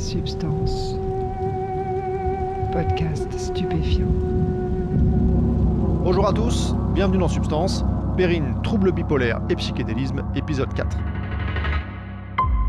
Substance. Podcast stupéfiant. Bonjour à tous, bienvenue dans Substance, Perrine, trouble bipolaire et psychédélisme, épisode 4.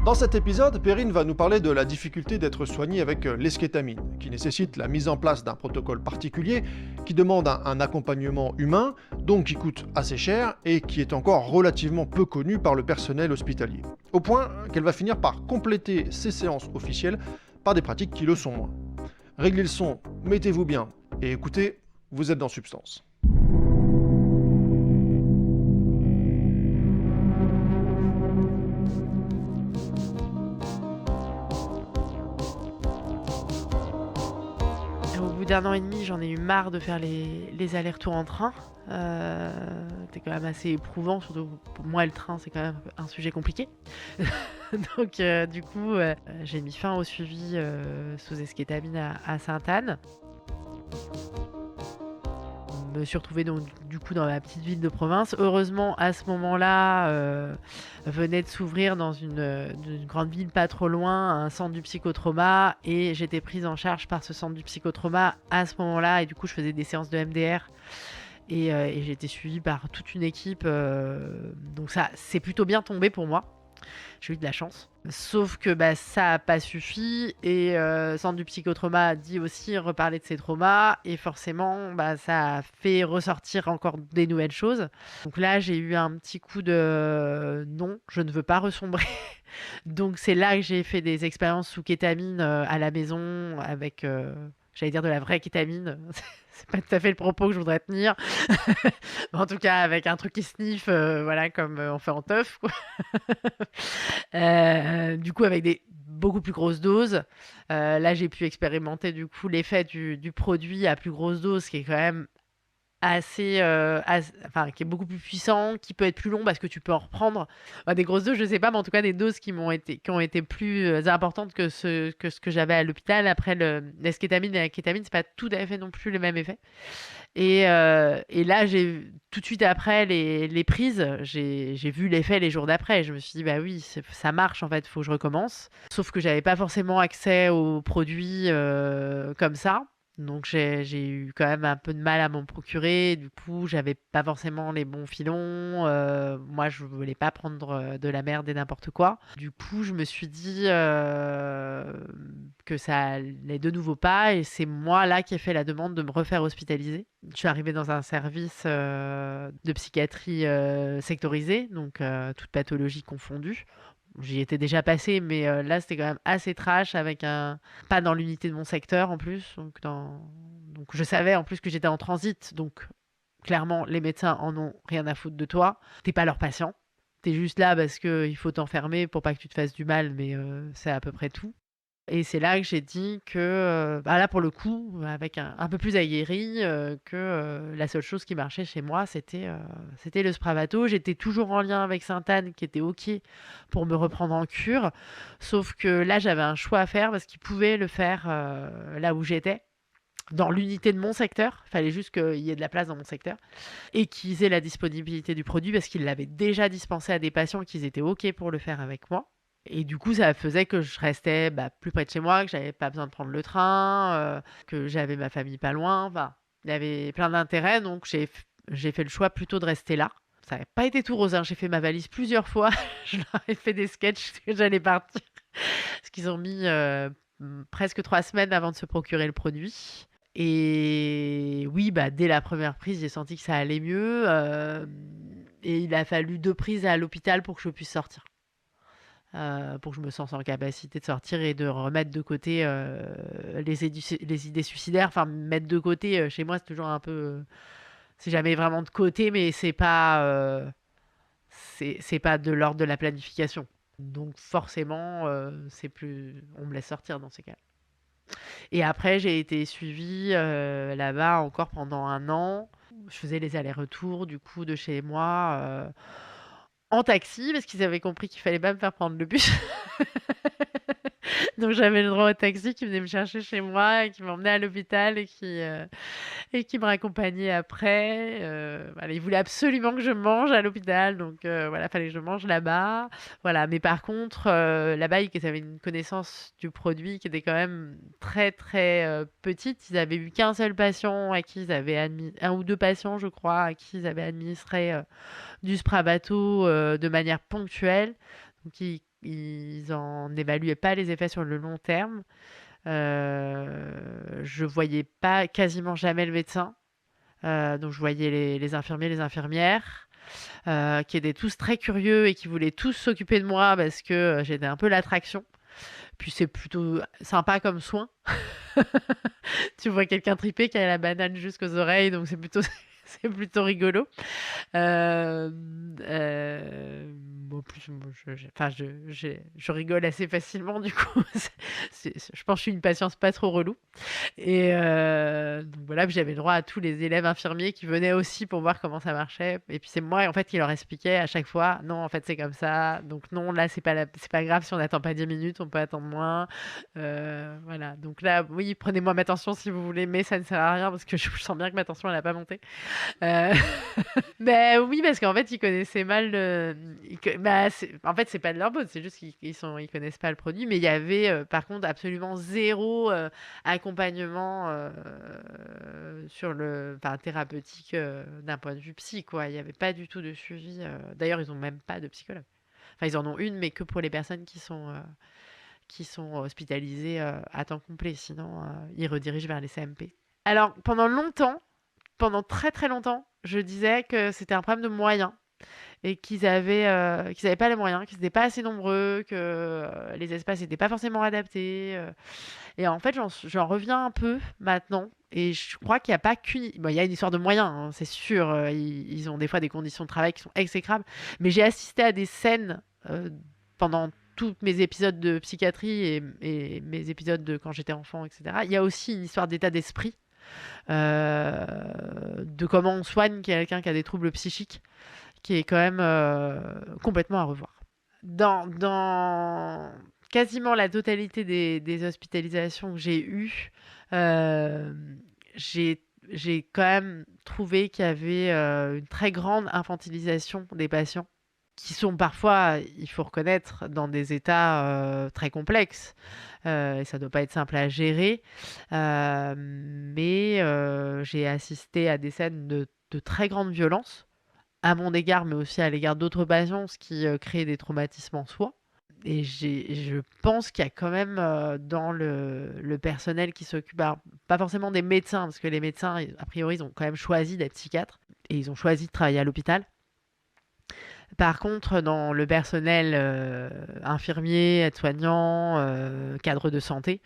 Dans cet épisode, Perrine va nous parler de la difficulté d'être soignée avec l'eskétamine, qui nécessite la mise en place d'un protocole particulier, qui demande un accompagnement humain, donc qui coûte assez cher et qui est encore relativement peu connu par le personnel hospitalier. Au point qu'elle va finir par compléter ses séances officielles par des pratiques qui le sont moins. Réglez le son, mettez-vous bien et écoutez, vous êtes dans Substance. Au bout d'1 an et demi, j'en ai eu marre de faire les allers-retours en train. C'était quand même assez éprouvant, surtout pour moi le train c'est quand même un sujet compliqué. Donc du coup, j'ai mis fin au suivi sous eskétamine à Sainte-Anne. Je me suis retrouvée donc du coup dans ma petite ville de province. Heureusement, à ce moment-là, venait de s'ouvrir dans une grande ville pas trop loin, un centre du psychotrauma, et j'étais prise en charge par ce centre du psychotrauma à ce moment-là, et du coup je faisais des séances de MDR et j'ai été suivie par toute une équipe, donc ça c'est plutôt bien tombé pour moi. J'ai eu de la chance. Sauf que ça n'a pas suffi et Centre du psychotrauma a dit aussi reparler de ses traumas et forcément ça a fait ressortir encore des nouvelles choses. Donc là j'ai eu un petit coup de non, je ne veux pas ressombrer. Donc c'est là que j'ai fait des expériences sous kétamine à la maison avec, j'allais dire de la vraie kétamine. C'est pas tout à fait le propos que je voudrais tenir. Mais en tout cas avec un truc qui sniffe, voilà, comme on fait en teuf, quoi. Du coup avec des beaucoup plus grosses doses. Là j'ai pu expérimenter du coup l'effet du produit à plus grosse dose, qui est quand même assez, qui est beaucoup plus puissant, qui peut être plus long parce que tu peux en reprendre. Des grosses doses, je sais pas, mais en tout cas des doses qui ont été plus importantes que ce que j'avais à l'hôpital. Après l'eskétamine et la kétamine, c'est pas tout à fait non plus le même effet. Et là, tout de suite après les prises, j'ai vu l'effet les jours d'après. Je me suis dit, bah oui, ça marche en fait, il faut que je recommence. Sauf que j'avais pas forcément accès aux produits comme ça. Donc j'ai eu quand même un peu de mal à m'en procurer. Du coup, j'avais pas forcément les bons filons. Moi, je voulais pas prendre de la merde et n'importe quoi. Du coup, je me suis dit que ça allait de nouveau pas. Et c'est moi là qui ai fait la demande de me refaire hospitaliser. Je suis arrivée dans un service de psychiatrie sectorisé, donc toute pathologie confondue. J'y étais déjà passée, mais là, c'était quand même assez trash, avec pas dans l'unité de mon secteur en plus. Donc je savais en plus que j'étais en transit. Donc clairement, les médecins en ont rien à foutre de toi. T'es pas leur patient. T'es juste là parce qu'il faut t'enfermer pour pas que tu te fasses du mal, mais c'est à peu près tout. Et c'est là que j'ai dit que, là pour le coup, avec un peu plus aguerri, que la seule chose qui marchait chez moi, c'était le Spravato. J'étais toujours en lien avec Sainte-Anne, qui était OK pour me reprendre en cure. Sauf que là, j'avais un choix à faire parce qu'ils pouvaient le faire là où j'étais, dans l'unité de mon secteur. Il fallait juste qu'il y ait de la place dans mon secteur et qu'ils aient la disponibilité du produit parce qu'ils l'avaient déjà dispensé à des patients, qu'ils étaient OK pour le faire avec moi. Et du coup, ça faisait que je restais plus près de chez moi, que j'avais pas besoin de prendre le train, que j'avais ma famille pas loin. Enfin, il y avait plein d'intérêts, donc j'ai fait le choix plutôt de rester là. Ça n'a pas été tout rose, hein. J'ai fait ma valise plusieurs fois. Je leur ai fait des sketchs que j'allais partir. Parce qu'ils ont mis presque 3 semaines avant de se procurer le produit. Et oui, dès la première prise, j'ai senti que ça allait mieux. Et il a fallu 2 prises à l'hôpital pour que je puisse sortir. Pour que je me sente en capacité de sortir et de remettre de côté les idées suicidaires. Enfin, mettre de côté, chez moi, c'est toujours un peu... c'est jamais vraiment de côté, mais c'est pas de l'ordre de la planification. Donc forcément, c'est plus... on me laisse sortir dans ces cas. Et après, j'ai été suivie là-bas encore pendant 1 an. Je faisais les allers-retours, du coup, de chez moi... en taxi, parce qu'ils avaient compris qu'il fallait pas me faire prendre le bus. Donc j'avais le droit au taxi qui venait me chercher chez moi et qui m'emmenait à l'hôpital et qui me raccompagnait après. Voilà, il voulait absolument que je mange à l'hôpital, donc voilà, fallait que je mange là-bas. Voilà, mais par contre, là-bas, ils avaient une connaissance du produit qui était quand même très très petite. Ils avaient eu qu'un seul patient à qui ils avaient admis, un ou deux patients, je crois, à qui ils avaient administré du Spravato de manière ponctuelle. Donc ils en évaluaient pas les effets sur le long terme. Je voyais pas quasiment jamais le médecin. Donc je voyais les infirmiers, les infirmières, qui étaient tous très curieux et qui voulaient tous s'occuper de moi parce que j'étais un peu l'attraction. Puis c'est plutôt sympa comme soin. Tu vois quelqu'un triper qui a la banane jusqu'aux oreilles, donc c'est plutôt, c'est plutôt rigolo. Euh, en plus, moi, enfin, je rigole assez facilement, du coup. Je pense que je suis une patience pas trop relou. Et donc voilà, puis j'avais le droit à tous les élèves infirmiers qui venaient aussi pour voir comment ça marchait. Et puis c'est moi, en fait, qui leur expliquais à chaque fois, non, en fait, c'est comme ça. Donc non, là, c'est pas grave si on n'attend pas 10 minutes, on peut attendre moins. Voilà. Donc là, oui, prenez-moi ma tension si vous voulez, mais ça ne sert à rien parce que je sens bien que ma tension, elle n'a pas monté. Euh, Ben oui, parce qu'en fait, ils connaissaient mal bah, en fait, c'est pas de leur faute, c'est juste qu'ils connaissent pas le produit. Mais il y avait, par contre, absolument zéro accompagnement sur enfin, thérapeutique d'un point de vue psy, quoi. Il y avait pas du tout de suivi. D'ailleurs, ils ont même pas de psychologue. Enfin, ils en ont une, mais que pour les personnes qui sont hospitalisées à temps complet. Sinon, ils redirigent vers les CMP. Alors, pendant très très longtemps, je disais que c'était un problème de moyens et qu'ils avaient pas les moyens, qu'ils n'étaient pas assez nombreux, que les espaces n'étaient pas forcément adaptés. Et en fait, j'en reviens un peu maintenant. Et je crois qu'il n'y a pas qu'une... Bon, il y a une histoire de moyens, hein, c'est sûr. Ils ont des fois des conditions de travail qui sont exécrables. Mais j'ai assisté à des scènes pendant tous mes épisodes de psychiatrie et mes épisodes de quand j'étais enfant, etc. Il y a aussi une histoire d'état d'esprit de comment on soigne quelqu'un qui a des troubles psychiques, qui est quand même complètement à revoir. Dans quasiment la totalité des hospitalisations que j'ai eues, euh, j'ai quand même trouvé qu'il y avait une très grande infantilisation des patients qui sont parfois, il faut reconnaître, dans des états très complexes. Et ça ne doit pas être simple à gérer. Mais j'ai assisté à des scènes de très grande violence, à mon égard, mais aussi à l'égard d'autres patients, ce qui crée des traumatismes en soi. Et je pense qu'il y a quand même dans le personnel qui s'occupe, alors, pas forcément des médecins, parce que les médecins, a priori, ils ont quand même choisi d'être psychiatres, et ils ont choisi de travailler à l'hôpital. Par contre, dans le personnel infirmier, aide-soignant, cadre de santé,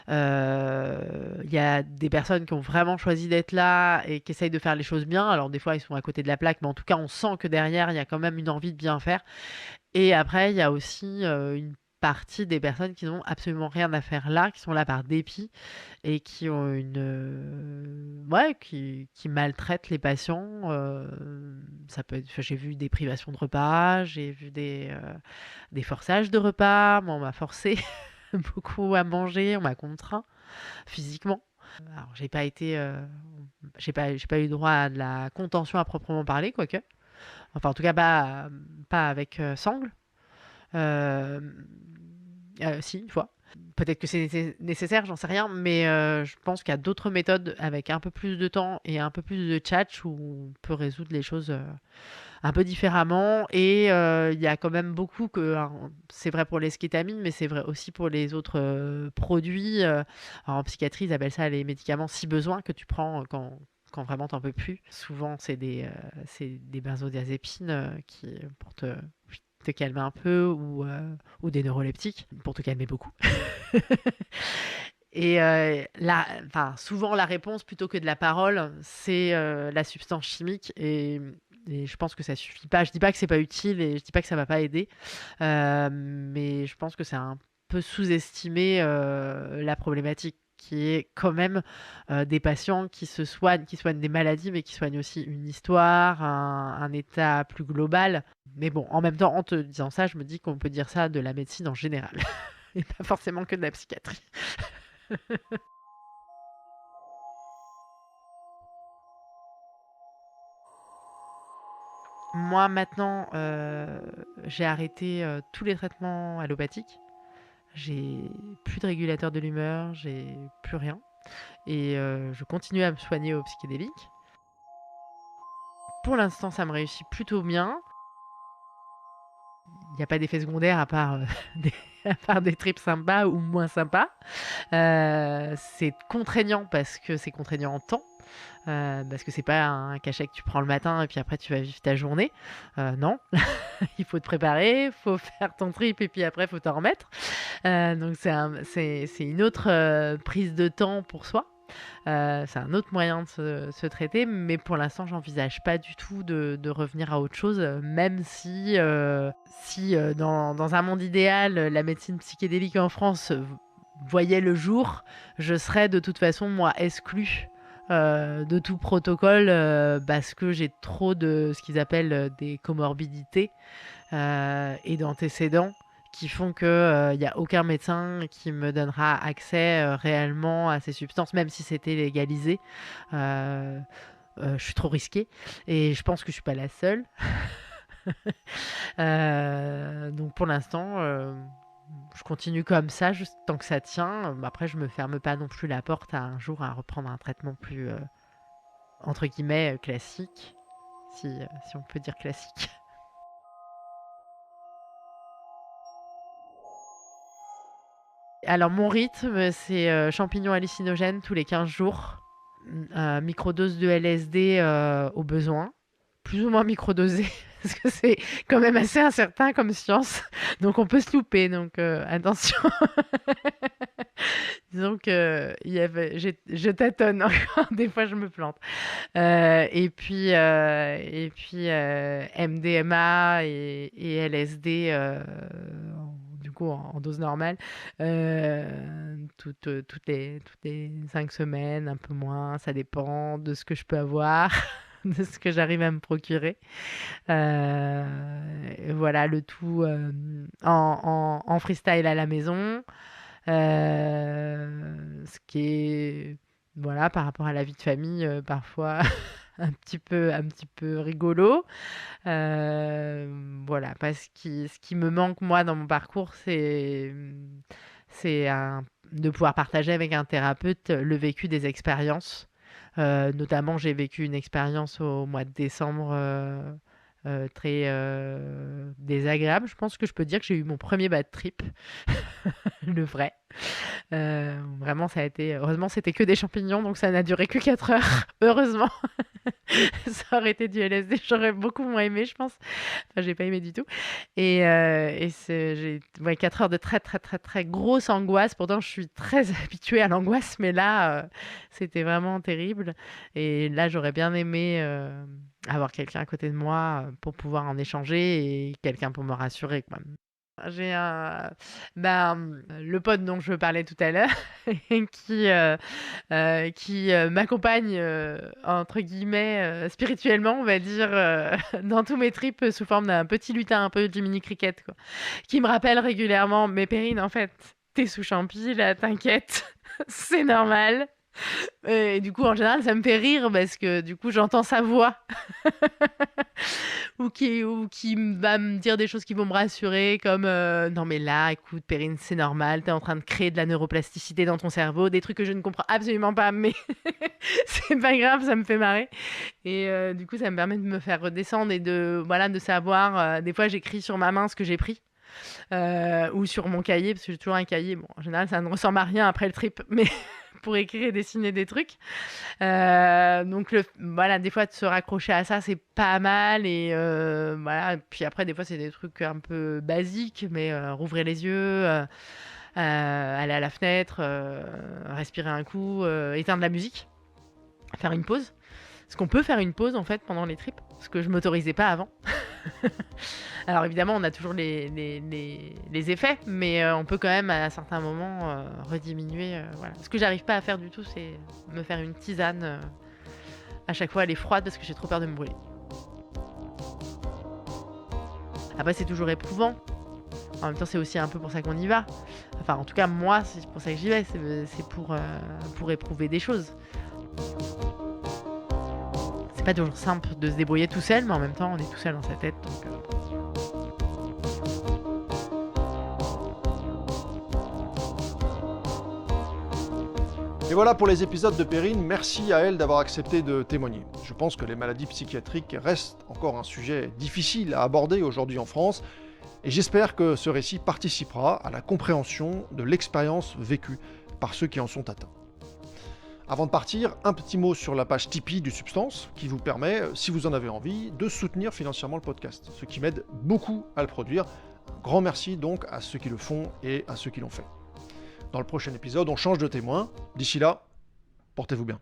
il y a des personnes qui ont vraiment choisi d'être là et qui essayent de faire les choses bien. Alors des fois, ils sont à côté de la plaque, mais en tout cas, on sent que derrière, il y a quand même une envie de bien faire. Et après, il y a aussi une partie des personnes qui n'ont absolument rien à faire là, qui sont là par dépit et qui ont ouais, qui maltraitent les patients. Ça peut être, enfin, j'ai vu des privations de repas, j'ai vu des forçages de repas. Moi, on m'a forcé beaucoup à manger, on m'a contraint physiquement. Alors, j'ai pas eu droit à de la contention à proprement parler, quoique. Enfin, en tout cas, pas avec sangle. Euh, si, une fois. Peut-être que c'est nécessaire, j'en sais rien, mais je pense qu'il y a d'autres méthodes avec un peu plus de temps et un peu plus de tchatch où on peut résoudre les choses un peu différemment. Et il y a quand même beaucoup c'est vrai pour l'eskétamine, mais c'est vrai aussi pour les autres produits. Alors, en psychiatrie, ils appellent ça les médicaments si besoin que tu prends quand vraiment t'en peux plus. Souvent, c'est des benzodiazépines pour te calmer un peu ou des neuroleptiques pour te calmer beaucoup. Et souvent, la réponse, plutôt que de la parole, c'est la substance chimique. Et je pense que ça suffit pas. Je dis pas que c'est pas utile et je dis pas que ça va pas aider. Mais je pense que c'est un peu sous-estimé la problématique qui est quand même des patients qui soignent des maladies, mais qui soignent aussi une histoire, un état plus global. Mais bon, en même temps, en te disant ça, je me dis qu'on peut dire ça de la médecine en général. et pas forcément que de la psychiatrie. Moi maintenant, j'ai arrêté tous les traitements allopathiques. J'ai plus de régulateur de l'humeur, j'ai plus rien. Et je continue à me soigner aux psychédéliques. Pour l'instant, ça me réussit plutôt bien. Il n'y a pas d'effet secondaire à part, à part des trips sympas ou moins sympas. C'est contraignant parce que c'est contraignant en temps. Parce que c'est pas un cachet que tu prends le matin et puis après tu vas vivre ta journée. Non, il faut te préparer, il faut faire ton trip et puis après il faut t'en remettre. Donc c'est une autre prise de temps pour soi. C'est un autre moyen de se traiter, mais pour l'instant, j'envisage pas du tout de revenir à autre chose, même si dans un monde idéal, la médecine psychédélique en France voyait le jour, je serais de toute façon, moi, exclue de tout protocole parce que j'ai trop de ce qu'ils appellent des comorbidités et d'antécédents qui font que y a aucun médecin qui me donnera accès réellement à ces substances, même si c'était légalisé. Je suis trop risquée et je pense que je suis pas la seule. Donc pour l'instant, je continue comme ça juste tant que ça tient. Après, je me ferme pas non plus la porte à un jour à reprendre un traitement plus entre guillemets classique, si on peut dire classique. Alors mon rythme, c'est champignons hallucinogènes tous les 15 jours, microdose de LSD au besoin, plus ou moins microdosé, parce que c'est quand même assez incertain comme science, donc on peut se louper, donc attention. Disons que je tâtonne encore, des fois je me plante. Et puis MDMA et LSD du coup en dose normale toutes les 5 semaines, un peu moins, ça dépend de ce que je peux avoir. De ce que j'arrive à me procurer. Voilà, le tout en freestyle à la maison. Ce qui est, voilà, par rapport à la vie de famille, parfois un petit peu rigolo. Voilà, parce que ce qui me manque, moi, dans mon parcours, c'est de pouvoir partager avec un thérapeute le vécu des expériences. Notamment, j'ai vécu une expérience au mois de décembre très désagréable. Je pense que je peux dire que j'ai eu mon premier bad trip, le vrai. Vraiment, ça a été... Heureusement, c'était que des champignons, donc ça n'a duré que 4 heures. Heureusement. Ça aurait été du LSD, j'aurais beaucoup moins aimé, je pense. Enfin, j'ai pas aimé du tout. Et j'ai 4 heures de très, très, très, très grosse angoisse. Pourtant, je suis très habituée à l'angoisse, mais là, c'était vraiment terrible. Et là, j'aurais bien aimé avoir quelqu'un à côté de moi pour pouvoir en échanger et quelqu'un pour me rassurer, quoi. J'ai le pote dont je parlais tout à l'heure qui m'accompagne entre guillemets spirituellement, on va dire, dans tous mes trips sous forme d'un petit lutin, un peu du mini cricket, quoi, qui me rappelle régulièrement: mais Perrine, en fait, t'es sous champi là, t'inquiète, c'est normal. Et du coup, en général, ça me fait rire parce que du coup, j'entends sa voix ou qui va me dire des choses qui vont me rassurer, comme non mais là, écoute, Perrine, c'est normal, t'es en train de créer de la neuroplasticité dans ton cerveau, des trucs que je ne comprends absolument pas, mais c'est pas grave, ça me fait marrer. Et du coup, ça me permet de me faire redescendre et de savoir. Des fois, j'écris sur ma main ce que j'ai pris. Ou sur mon cahier, parce que j'ai toujours un cahier. Bon, en général, ça ne ressemble à rien après le trip, mais pour écrire et dessiner des trucs. Donc, des fois, de se raccrocher à ça, c'est pas mal. Et voilà. Puis après, des fois, c'est des trucs un peu basiques, mais rouvrir les yeux, aller à la fenêtre, respirer un coup, éteindre la musique, faire une pause. Parce qu'on peut faire une pause, en fait, pendant les trips, ce que je m'autorisais pas avant. Alors évidemment, on a toujours les effets, mais on peut quand même à certains moments rediminuer. Voilà. Ce que j'arrive pas à faire du tout, c'est me faire une tisane. À chaque fois, elle est froide parce que j'ai trop peur de me brûler. Après, c'est toujours éprouvant En même temps, c'est aussi un peu pour ça qu'on y va. Enfin, en tout cas, moi, c'est pour ça que j'y vais. C'est pour éprouver des choses. C'est pas toujours simple de se débrouiller tout seul, mais en même temps, on est tout seul dans sa tête. Donc, Et voilà pour les épisodes de Perrine, merci à elle d'avoir accepté de témoigner. Je pense que les maladies psychiatriques restent encore un sujet difficile à aborder aujourd'hui en France, et j'espère que ce récit participera à la compréhension de l'expérience vécue par ceux qui en sont atteints. Avant de partir, un petit mot sur la page Tipeee du Substance, qui vous permet, si vous en avez envie, de soutenir financièrement le podcast, ce qui m'aide beaucoup à le produire. Un grand merci donc à ceux qui le font et à ceux qui l'ont fait. Dans le prochain épisode, on change de témoin. D'ici là, portez-vous bien.